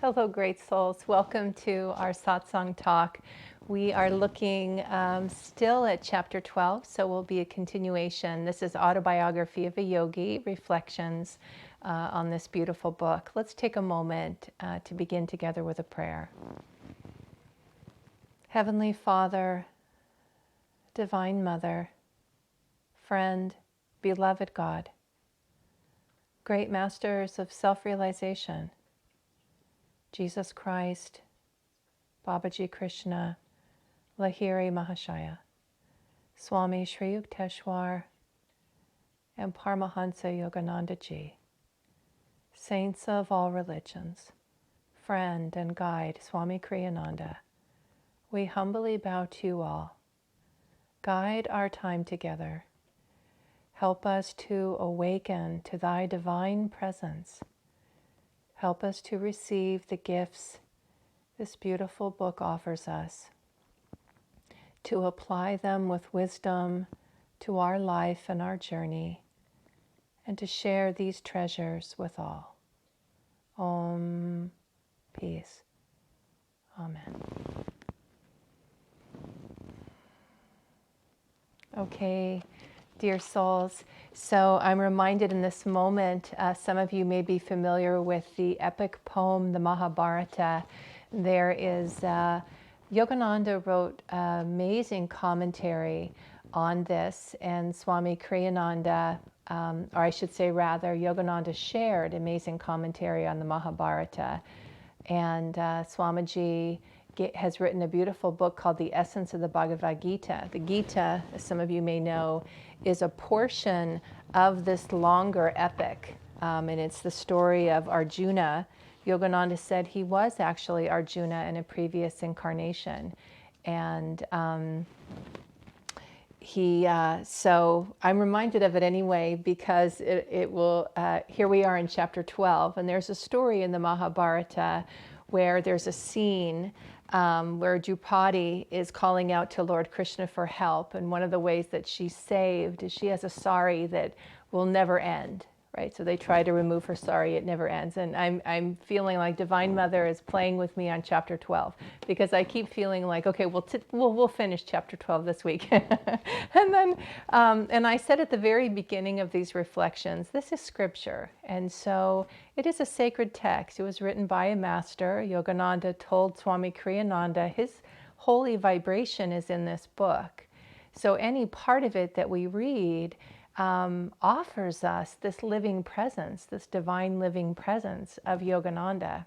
Hello, great souls. Welcome to our satsang talk. We are looking still at chapter 12, so will be a continuation. This is Autobiography of a Yogi, reflections on this beautiful book. Let's take a moment to begin together with a prayer. Heavenly Father, Divine Mother, friend, beloved God, great masters of self-realization, Jesus Christ, Babaji Krishna, Lahiri Mahashaya, Swami Sri Yukteswar, and Paramahansa Yogananda Ji, saints of all religions, friend and guide Swami Kriyananda, we humbly bow to you all. Guide our time together. Help us to awaken to thy divine presence. Help us to receive the gifts this beautiful book offers us, to apply them with wisdom to our life and our journey, and to share these treasures with all. Om. Peace. Amen. Okay, dear souls, so I'm reminded in this moment, some of you may be familiar with the epic poem, the Mahabharata. There is, Yogananda wrote an amazing commentary on this, and Swami Kriyananda, or I should say rather, Yogananda shared amazing commentary on the Mahabharata. And Swamiji has written a beautiful book called The Essence of the Bhagavad Gita. The Gita, as some of you may know, is a portion of this longer epic. And it's the story of Arjuna. Yogananda said he was actually Arjuna in a previous incarnation. And so I'm reminded of it anyway because it will, here we are in chapter 12, and there's a story in the Mahabharata where there's a scene where Draupadi is calling out to Lord Krishna for help, and one of the ways that she's saved is she has a sari that will never end, right? So they try to remove her sari, it never ends. And I'm feeling like Divine Mother is playing with me on chapter 12 because I keep feeling like, okay, we'll finish chapter 12 this week. And then, and I said at the very beginning of these reflections, this is scripture. And so it is a sacred text. It was written by a master. Yogananda told Swami Kriyananda his holy vibration is in this book. So any part of it that we read offers us this living presence, this divine living presence of Yogananda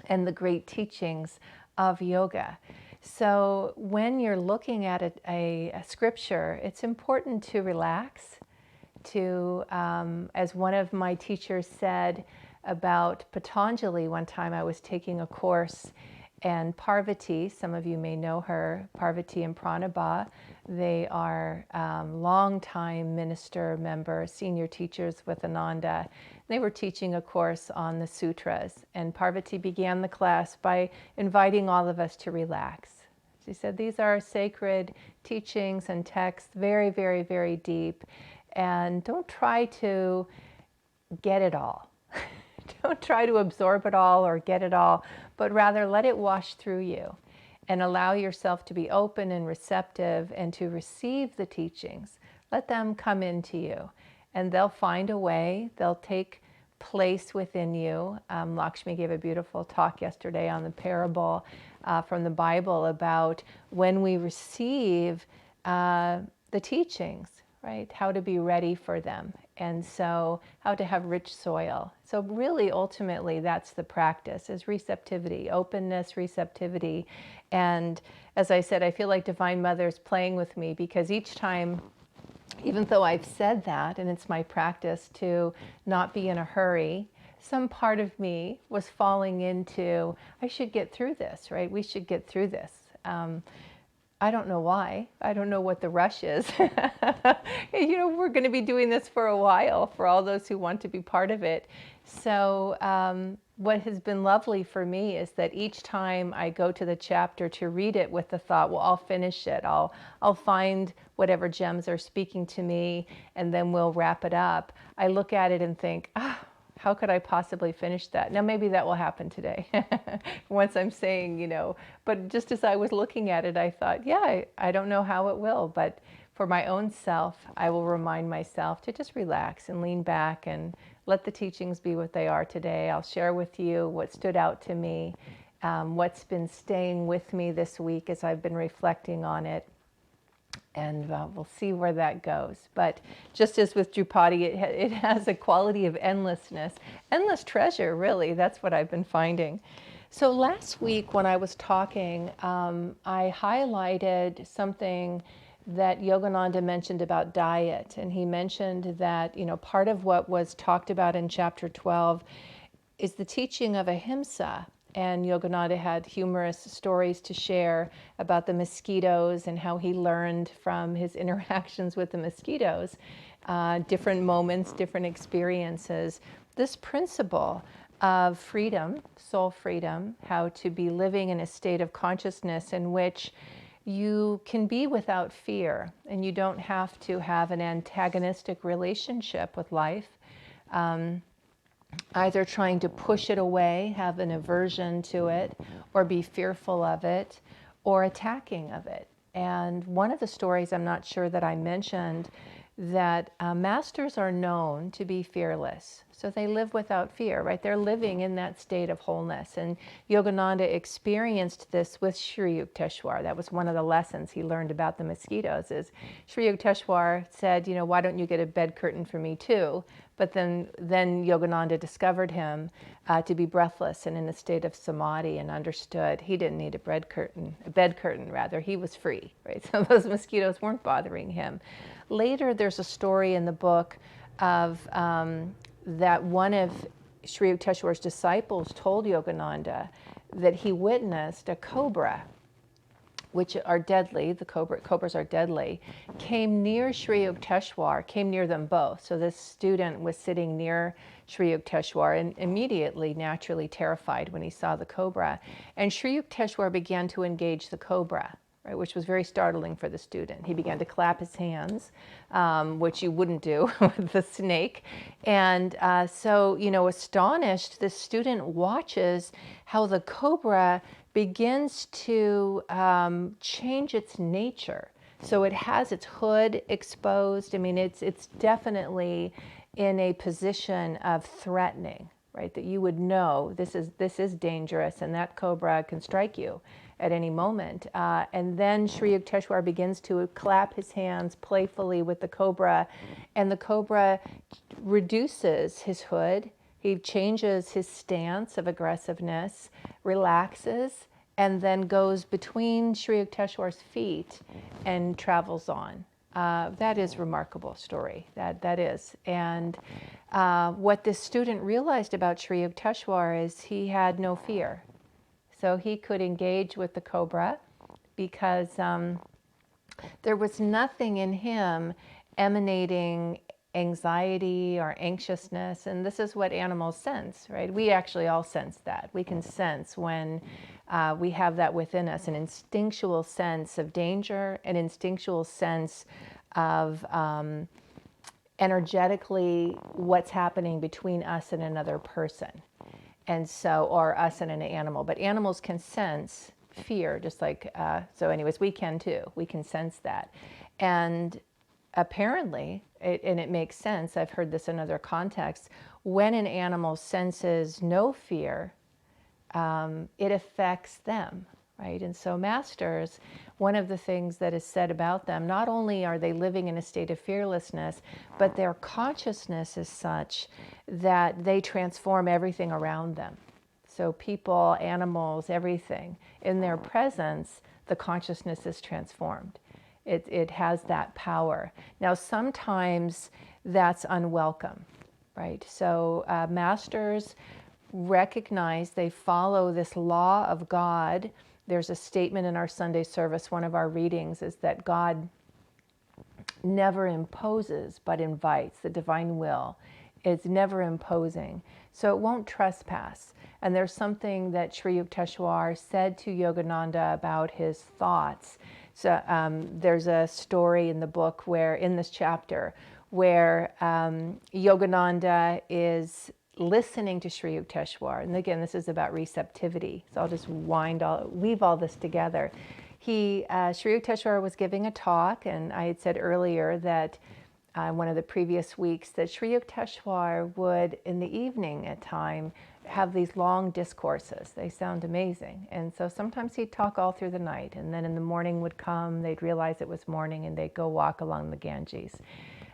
and the great teachings of yoga. So when you're looking at a scripture, it's important to relax, to, as one of my teachers said about Patanjali, one time I was taking a course, and Parvati, some of you may know her, Parvati and Pranabha, they are longtime minister members, senior teachers with Ananda. They were teaching a course on the sutras, and Parvati began the class by inviting all of us to relax. She said, these are sacred teachings and texts, very, very, very deep, and don't try to get it all. Don't try to absorb it all or get it all, but rather let it wash through you and allow yourself to be open and receptive and to receive the teachings. Let them come into you and they'll find a way, they'll take place within you. Lakshmi gave a beautiful talk yesterday on the parable from the Bible about when we receive the teachings, right? How to be ready for them. And so how to have rich soil. So really, ultimately, that's the practice, is receptivity, openness, receptivity. And as I said, I feel like Divine Mother is playing with me because each time, even though I've said that, and it's my practice to not be in a hurry, some part of me was falling into, I should get through this, right? We should get through this. I don't know why. I don't know what the rush is. You know, we're going to be doing this for a while for all those who want to be part of it. So what has been lovely for me is that each time I go to the chapter to read it with the thought, well, I'll finish it. I'll find whatever gems are speaking to me, and then we'll wrap it up. I look at it and think, how could I possibly finish that? Now, maybe that will happen today once I'm saying, but just as I was looking at it, I thought, yeah, I don't know how it will, but for my own self, I will remind myself to just relax and lean back and let the teachings be what they are today. I'll share with you what stood out to me, what's been staying with me this week as I've been reflecting on it. And we'll see where that goes. But just as with Drupadi, it has a quality of endlessness, endless treasure, really. That's what I've been finding. So last week when I was talking, I highlighted something that Yogananda mentioned about diet. And he mentioned that, part of what was talked about in chapter 12 is the teaching of ahimsa. And Yogananda had humorous stories to share about the mosquitoes and how he learned from his interactions with the mosquitoes, different moments, different experiences. This principle of freedom, soul freedom, how to be living in a state of consciousness in which you can be without fear and you don't have to have an antagonistic relationship with life. Either trying to push it away, have an aversion to it, or be fearful of it, or attacking of it. And one of the stories, I'm not sure that I mentioned, that masters are known to be fearless. So they live without fear, right? They're living in that state of wholeness. And Yogananda experienced this with Sri Yukteswar. That was one of the lessons he learned about the mosquitoes is Sri Yukteswar said, why don't you get a bed curtain for me too? But then Yogananda discovered him to be breathless and in a state of samadhi and understood he didn't need a bed curtain, he was free, right? So those mosquitoes weren't bothering him. Later, there's a story in the book of that one of Sri Yukteswar's disciples told Yogananda that he witnessed a cobra, which are deadly, the cobras are deadly, came near Sri Yukteswar, came near them both. So this student was sitting near Sri Yukteswar and immediately, naturally terrified when he saw the cobra. And Sri Yukteswar began to engage the cobra, right, which was very startling for the student. He began to clap his hands, which you wouldn't do with the snake. And so, astonished, the student watches how the cobra begins to change its nature. So it has its hood exposed. I mean, it's definitely in a position of threatening, right? That you would know this is dangerous, and that cobra can strike you at any moment. And then Sri Yukteswar begins to clap his hands playfully with the cobra, and the cobra reduces his hood. He changes his stance of aggressiveness, relaxes, and then goes between Sri Yukteswar's feet and travels on. That is a remarkable story, that is. And what this student realized about Sri Yukteswar is he had no fear. So he could engage with the cobra because there was nothing in him emanating anxiety or anxiousness, and this is what animals sense, right? We actually all sense that. We can sense when we have that within us, an instinctual sense of danger, an instinctual sense of energetically what's happening between us and another person, and so, or us and an animal. But animals can sense fear, just like, so anyways, we can too. We can sense that. And apparently, and it makes sense, I've heard this in other contexts, when an animal senses no fear, it affects them, right? And so masters, one of the things that is said about them, not only are they living in a state of fearlessness, but their consciousness is such that they transform everything around them. So people, animals, everything, in their presence, the consciousness is transformed. It has that power. Now, sometimes that's unwelcome, right? So masters recognize, they follow this law of God. There's a statement in our Sunday service, one of our readings, is that God never imposes but invites. The divine will is never imposing, so it won't trespass. And there's something that Sri Yukteswar said to Yogananda about his thoughts. So there's a story in the book where, in this chapter, where Yogananda is listening to Sri Yukteswar, and again, this is about receptivity, so I'll just weave all this together. Sri Yukteswar was giving a talk, and I had said earlier that one of the previous weeks that Sri Yukteswar would, in the evening at time, have these long discourses. They sound amazing. And so sometimes he'd talk all through the night, and then in the morning would come, they'd realize it was morning, and they'd go walk along the Ganges.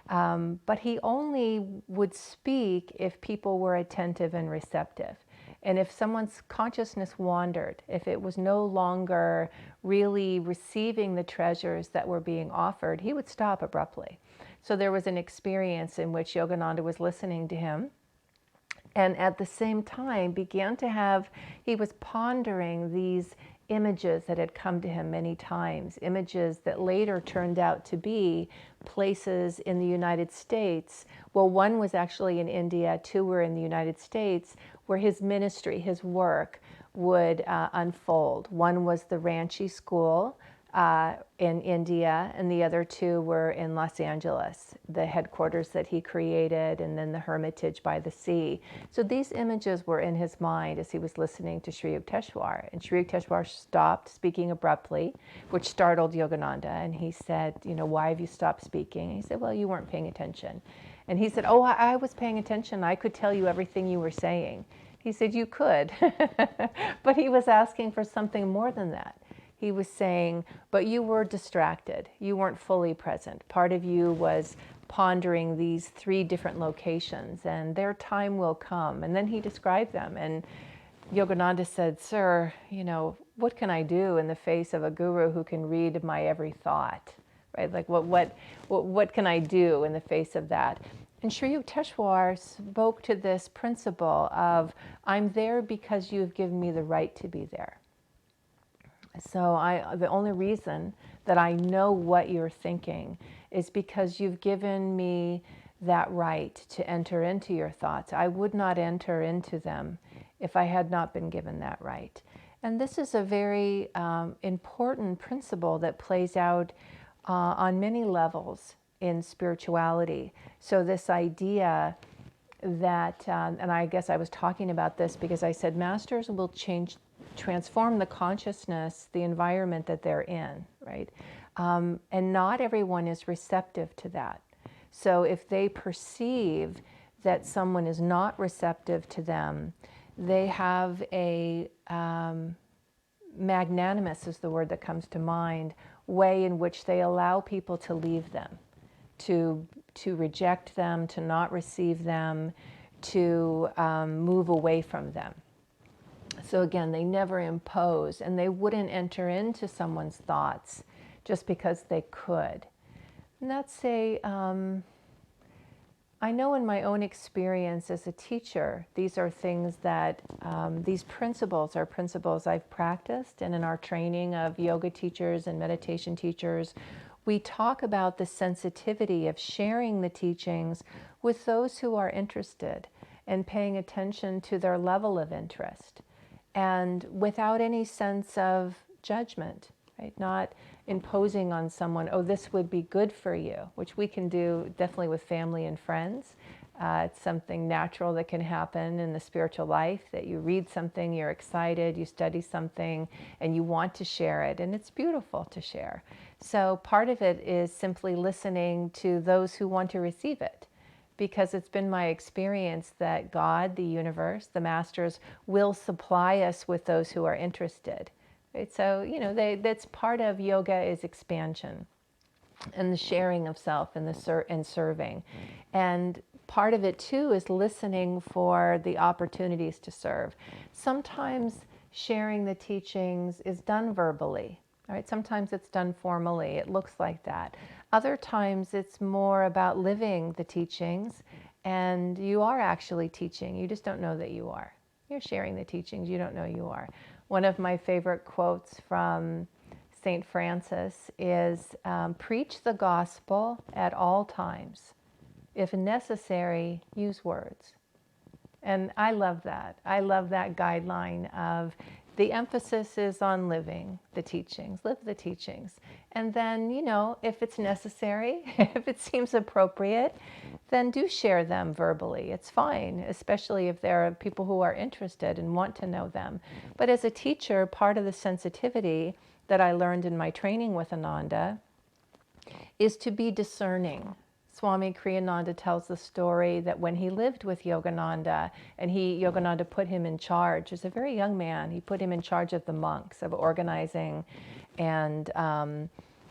But he only would speak if people were attentive and receptive. And if someone's consciousness wandered, if it was no longer really receiving the treasures that were being offered, he would stop abruptly. So there was an experience in which Yogananda was listening to him, and at the same time he was pondering these images that had come to him many times, images that later turned out to be places in the United States. Well, one was actually in India, two were in the United States, where his ministry, his work would unfold. One was the Ranchi School in India, and the other two were in Los Angeles, the headquarters that he created, and then the Hermitage by the sea. So these images were in his mind as he was listening to Sri Yukteswar. And Sri Yukteswar stopped speaking abruptly, which startled Yogananda. And he said, why have you stopped speaking? And he said, well, you weren't paying attention. And he said, oh, I was paying attention. I could tell you everything you were saying. He said, you could. But he was asking for something more than that. He was saying, but you were distracted. You weren't fully present. Part of you was pondering these 3 different locations, and their time will come. And then he described them. And Yogananda said, sir, what can I do in the face of a guru who can read my every thought? Right? Like, what can I do in the face of that? And Sri Yukteswar spoke to this principle of, I'm there because you've given me the right to be there. So the only reason that I know what you're thinking is because you've given me that right to enter into your thoughts. I would not enter into them if I had not been given that right. And this is a very important principle that plays out on many levels in spirituality. So this idea that, and I guess I was talking about this because I said masters will transform the consciousness, the environment that they're in, right? And not everyone is receptive to that. So if they perceive that someone is not receptive to them, they have a magnanimous is the word that comes to mind, way in which they allow people to leave them, to reject them, to not receive them, to move away from them. So again, they never impose, and they wouldn't enter into someone's thoughts just because they could. And that's I know in my own experience as a teacher, these are things that, these principles are principles I've practiced, and in our training of yoga teachers and meditation teachers, we talk about the sensitivity of sharing the teachings with those who are interested and paying attention to their level of interest, and without any sense of judgment, right? Not imposing on someone, oh, this would be good for you, which we can do definitely with family and friends. It's something natural that can happen in the spiritual life, that you read something, you're excited, you study something, and you want to share it, and it's beautiful to share. So part of it is simply listening to those who want to receive it, because it's been my experience that God, the universe, the masters, will supply us with those who are interested. Right? So, that's part of yoga is expansion and the sharing of self and and serving. And part of it too is listening for the opportunities to serve. Sometimes sharing the teachings is done verbally. Right? Sometimes it's done formally. It looks like that. Other times it's more about living the teachings, and you are actually teaching. You just don't know that you are. You're sharing the teachings. You don't know you are. One of my favorite quotes from St. Francis is, preach the gospel at all times. If necessary, use words. And I love that. I love that guideline of the emphasis is on living the teachings, live the teachings. And then, if it's necessary, if it seems appropriate, then do share them verbally. It's fine, especially if there are people who are interested and want to know them. But as a teacher, part of the sensitivity that I learned in my training with Ananda is to be discerning. Swami Kriyananda tells the story that when he lived with Yogananda, and Yogananda put him in charge, as a very young man, he put him in charge of the monks, of organizing and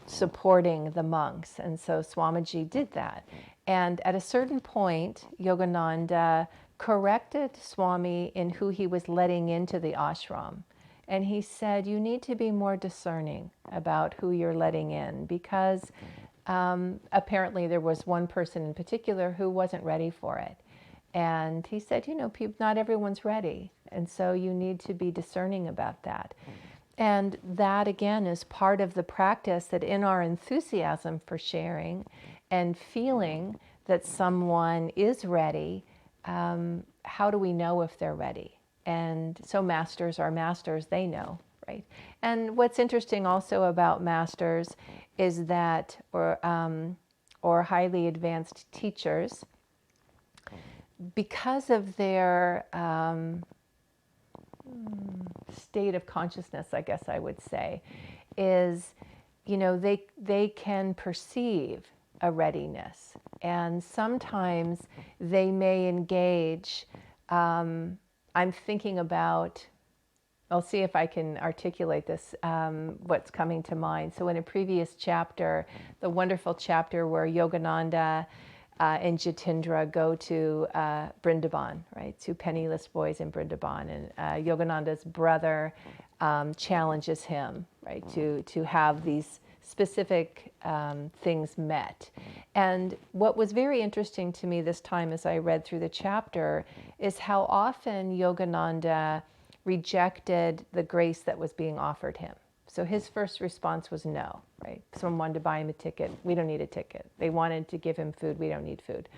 supporting the monks. And so Swamiji did that. And at a certain point, Yogananda corrected Swami in who he was letting into the ashram. And he said, you need to be more discerning about who you're letting in, because apparently there was one person in particular who wasn't ready for it. And he said, not everyone's ready. And so you need to be discerning about that. And that, again, is part of the practice, that in our enthusiasm for sharing and feeling that someone is ready, how do we know if they're ready? And so masters are masters, they know, right? And what's interesting also about masters is that, or highly advanced teachers, because of their state of consciousness, I guess I would say, is, they can perceive a readiness. And sometimes they may engage, I'm thinking about, I'll see if I can articulate this, what's coming to mind. So in a previous chapter, the wonderful chapter where Yogananda and Jitendra go to Vrindavan, right, to penniless boys in Vrindavan. And Yogananda's brother challenges him, right, to have these specific things met. And what was very interesting to me this time as I read through the chapter is how often Yogananda rejected the grace that was being offered him. So his first response was no, right? Someone wanted to buy him a ticket. We don't need a ticket. They wanted to give him food. We don't need food.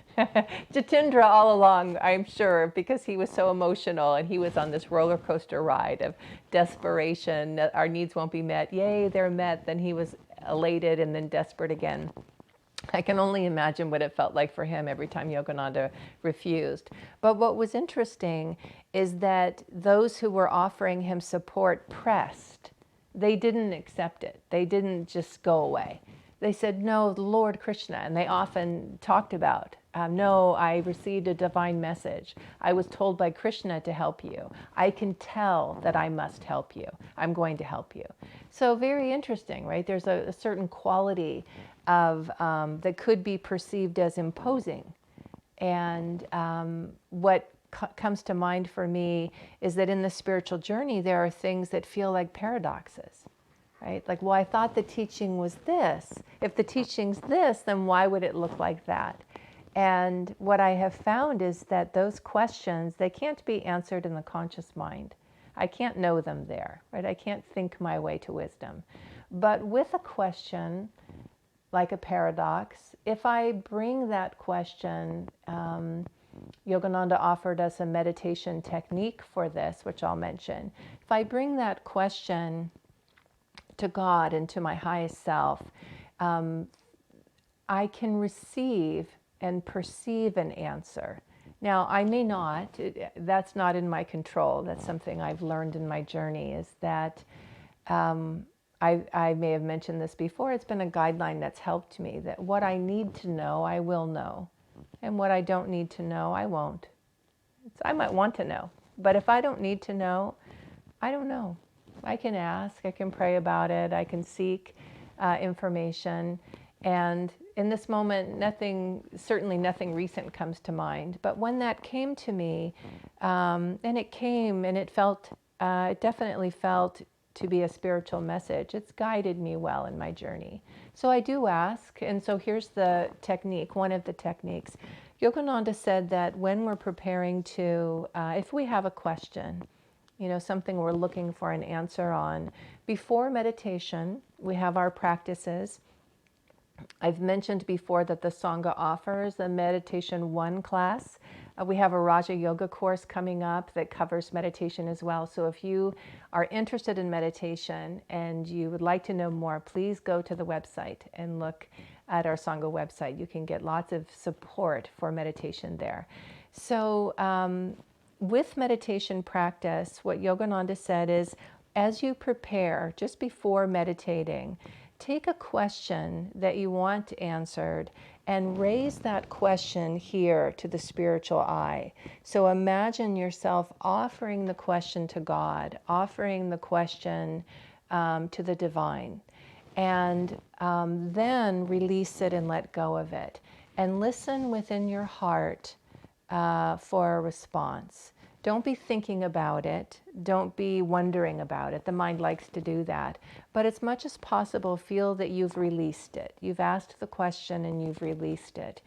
Jitendra all along, I'm sure, because he was so emotional and he was on this roller coaster ride of desperation. Our needs won't be met. Yay, they're met. Then he was elated and then desperate again. I can only imagine what it felt like for him every time Yogananda refused. But what was interesting is that those who were offering him support pressed. They didn't accept it. They didn't just go away. They said, no, the Lord Krishna. And they often talked about, no, I received a divine message. I was told by Krishna to help you. I can tell that I must help you. I'm going to help you. So very interesting, right? There's a certain quality of that could be perceived as imposing. And what comes to mind for me is that in the spiritual journey, there are things that feel like paradoxes, right? Like, well, I thought the teaching was this. If the teaching's this, then why would it look like that? And what I have found is that those questions, they can't be answered in the conscious mind. I can't know them there, right? I can't think my way to wisdom. But with a question, like a paradox, if I bring that question, Yogananda offered us a meditation technique for this, which I'll mention. If I bring that question to God and to my highest self, I can receive and perceive an answer. Now, I may not, that's not in my control. That's something I've learned in my journey, is that I may have mentioned this before. It's been a guideline that's helped me, that what I need to know, I will know. And what I don't need to know, I won't. I might want to know. But if I don't need to know, I don't know. I can ask, I can pray about it, I can seek information. And in this moment, certainly nothing recent comes to mind. But when that came to me, and it came and it definitely felt to be a spiritual message. It's guided me well in my journey. So I do ask, and so here's the technique, one of the techniques. Yogananda said that when we're preparing to, if we have a question, something we're looking for an answer on, before meditation, we have our practices. I've mentioned before that the Sangha offers a Meditation 1 class. We have a Raja Yoga course coming up that covers meditation as well. So if you are interested in meditation and you would like to know more, please go to the website and look at our Sangha website. You can get lots of support for meditation there. So with meditation practice, what Yogananda said is, as you prepare, just before meditating, take a question that you want answered and raise that question here to the spiritual eye. So imagine yourself offering the question to God, offering the question to the divine, and then release it and let go of it. And listen within your heart for a response. Don't be thinking about it. Don't be wondering about it. The mind likes to do that. But as much as possible, feel that you've released it. You've asked the question and you've released it.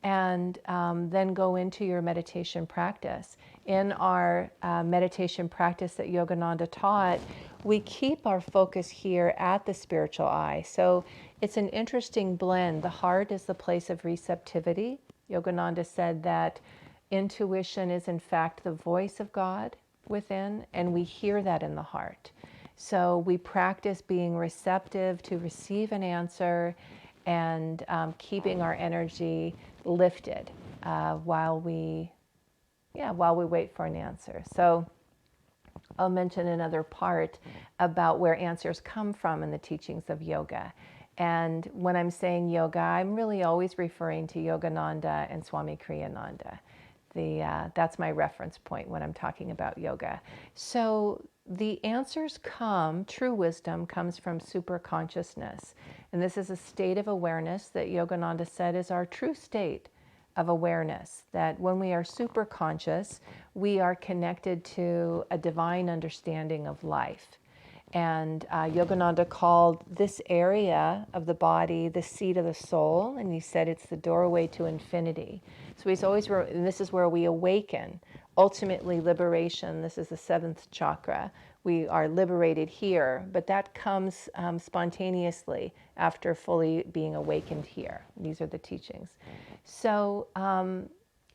And then go into your meditation practice. In our meditation practice that Yogananda taught, we keep our focus here at the spiritual eye. So it's an interesting blend. The heart is the place of receptivity. Yogananda said that intuition is in fact the voice of God within, and we hear that in the heart. So we practice being receptive to receive an answer and keeping our energy lifted while we wait for an answer. So I'll mention another part about where answers come from in the teachings of yoga. And when I'm saying yoga, I'm really always referring to Yogananda and Swami Kriyananda. That's my reference point when I'm talking about yoga. So the answers come, true wisdom comes from superconsciousness. And this is a state of awareness that Yogananda said is our true state of awareness, that when we are superconscious, we are connected to a divine understanding of life. And Yogananda called this area of the body the seat of the soul, and he said it's the doorway to infinity. So he's always, and this is where we awaken. Ultimately, liberation, this is the seventh chakra. We are liberated here, but that comes spontaneously after fully being awakened here. These are the teachings. So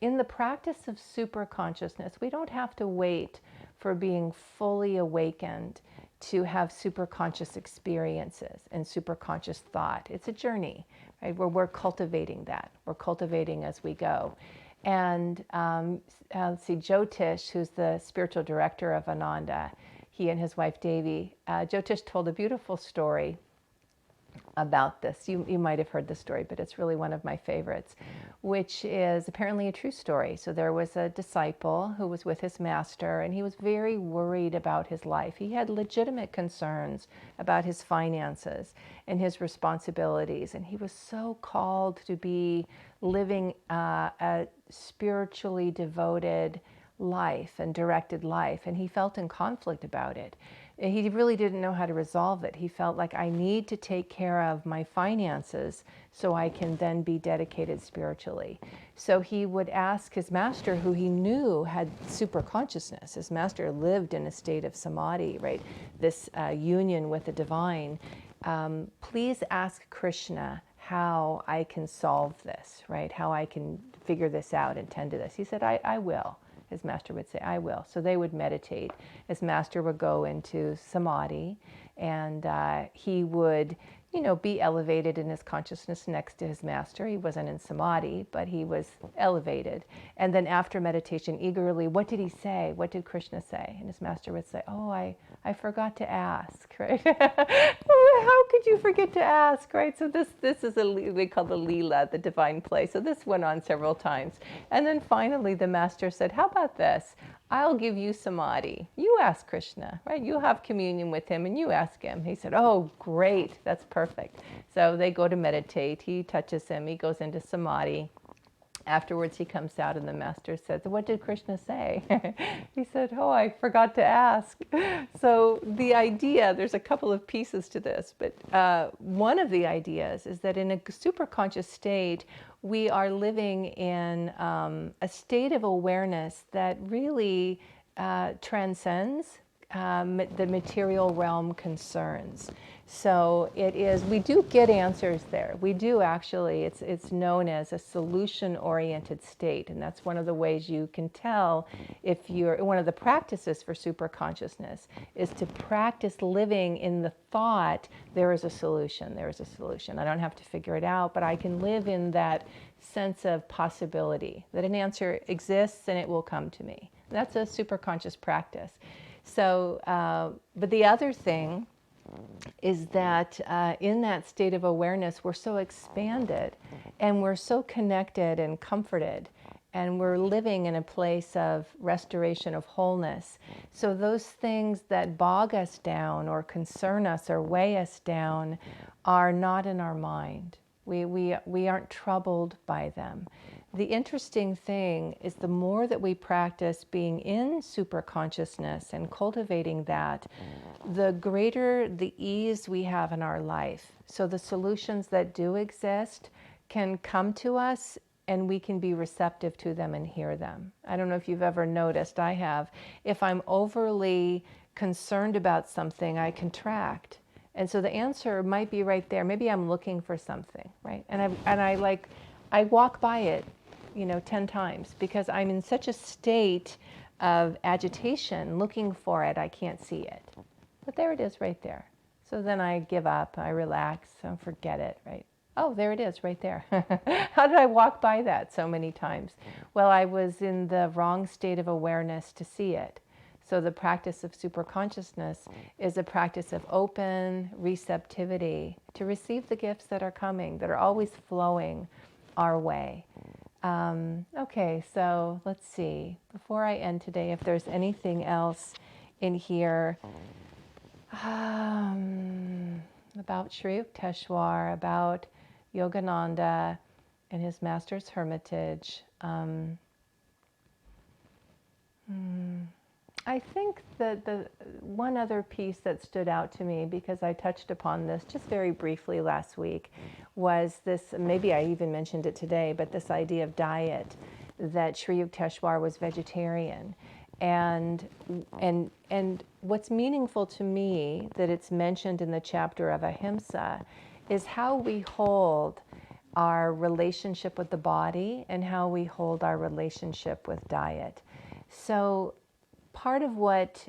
in the practice of super consciousness, we don't have to wait for being fully awakened to have super conscious experiences and super conscious thought. It's a journey, right, where we're cultivating that. We're cultivating as we go. And let's see, Jyotish, who's the spiritual director of Ananda, he and his wife Devi, Jyotish told a beautiful story about this. You might have heard the story, but it's really one of my favorites, which is apparently a true story. So there was a disciple who was with his master, and he was very worried about his life. He had legitimate concerns about his finances and his responsibilities, and he was so called to be living a spiritually devoted life and directed life, and he felt in conflict about it. He really didn't know how to resolve it. He felt like, I need to take care of my finances so I can then be dedicated spiritually. So he would ask his master, who he knew had super consciousness. His master lived in a state of samadhi, right? This union with the divine. Please ask Krishna how I can solve this, right? How I can figure this out and tend to this. He said, I will. His master would say, I will. So they would meditate. His master would go into samadhi, and he would, be elevated in his consciousness next to his master. He wasn't in samadhi, but he was elevated. And then after meditation, eagerly, what did he say? What did Krishna say? And his master would say, oh, I forgot to ask, right? How could you forget to ask, right? So this is we call the Leela, the divine play. So this went on several times. And then finally the master said, how about this? I'll give you samadhi. You ask Krishna, right? You have communion with him and you ask him. He said, oh, great. That's perfect. So they go to meditate. He touches him. He goes into samadhi. Afterwards, he comes out and the master says, what did Krishna say? He said, oh, I forgot to ask. So the idea, there's a couple of pieces to this, but one of the ideas is that in a superconscious state, we are living in a state of awareness that really transcends the material realm concerns. So it is, we do get answers there. We do actually, it's known as a solution-oriented state, and that's one of the ways you can tell if you're, one of the practices for superconsciousness is to practice living in the thought, there is a solution, there is a solution. I don't have to figure it out, but I can live in that sense of possibility, that an answer exists and it will come to me. That's a superconscious practice. So, but the other thing is that in that state of awareness, we're so expanded and we're so connected and comforted, and we're living in a place of restoration of wholeness. So those things that bog us down or concern us or weigh us down are not in our mind. We aren't troubled by them. The interesting thing is the more that we practice being in superconsciousness and cultivating that, the greater the ease we have in our life. So the solutions that do exist can come to us and we can be receptive to them and hear them. I don't know if you've ever noticed, I have. If I'm overly concerned about something, I contract. And so the answer might be right there. Maybe I'm looking for something, right? And I walk by it, 10 times because I'm in such a state of agitation looking for it, I can't see it. But there it is right there. So then I give up, I relax, and forget it, right? Oh, there it is right there. How did I walk by that so many times? Well, I was in the wrong state of awareness to see it. So the practice of superconsciousness is a practice of open receptivity to receive the gifts that are coming, that are always flowing our way. Okay, so let's see. Before I end today, if there's anything else in here about Sri Yukteswar, about Yogananda and his master's hermitage. I think that the one other piece that stood out to me, because I touched upon this just very briefly last week, was this, maybe I even mentioned it today, but this idea of diet, that Sri Yukteswar was vegetarian. And what's meaningful to me that it's mentioned in the chapter of ahimsa is how we hold our relationship with the body and how we hold our relationship with diet. So part of what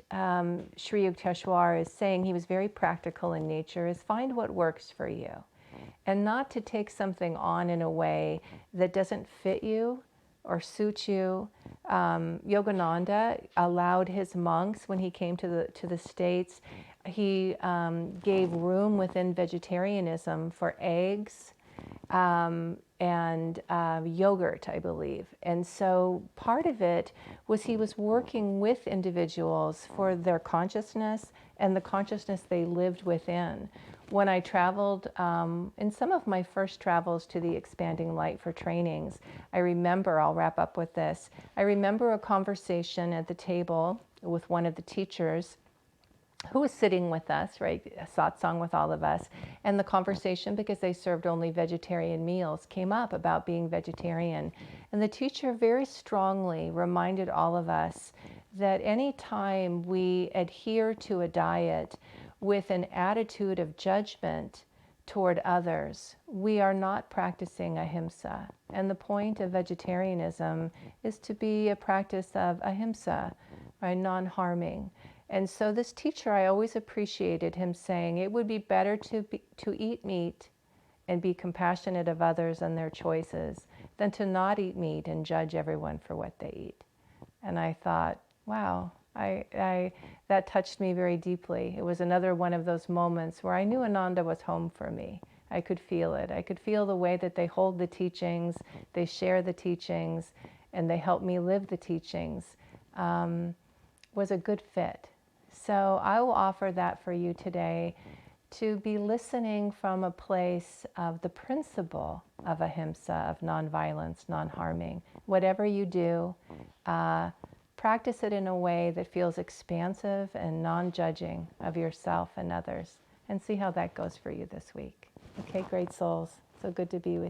Sri Yukteswar is saying, he was very practical in nature, is find what works for you and not to take something on in a way that doesn't fit you or suit you. Yogananda allowed his monks, when he came to the States, he gave room within vegetarianism for eggs and yogurt, I believe. And so part of it was he was working with individuals for their consciousness and the consciousness they lived within. When I traveled, in some of my first travels to the Expanding Light for trainings, I remember, I'll wrap up with this, I remember a conversation at the table with one of the teachers who was sitting with us, right, a satsang with all of us, and the conversation, because they served only vegetarian meals, came up about being vegetarian. And the teacher very strongly reminded all of us that any time we adhere to a diet with an attitude of judgment toward others, we are not practicing ahimsa. And the point of vegetarianism is to be a practice of ahimsa, right, non-harming. And so this teacher, I always appreciated him saying it would be better to eat meat and be compassionate of others and their choices than to not eat meat and judge everyone for what they eat. And I thought, wow, that touched me very deeply. It was another one of those moments where I knew Ananda was home for me. I could feel it. I could feel the way that they hold the teachings, they share the teachings, and they help me live the teachings, was a good fit. So I will offer that for you today, to be listening from a place of the principle of ahimsa, of nonviolence, non-harming. Whatever you do, practice it in a way that feels expansive and non-judging of yourself and others, and see how that goes for you this week. Okay, great souls. So good to be with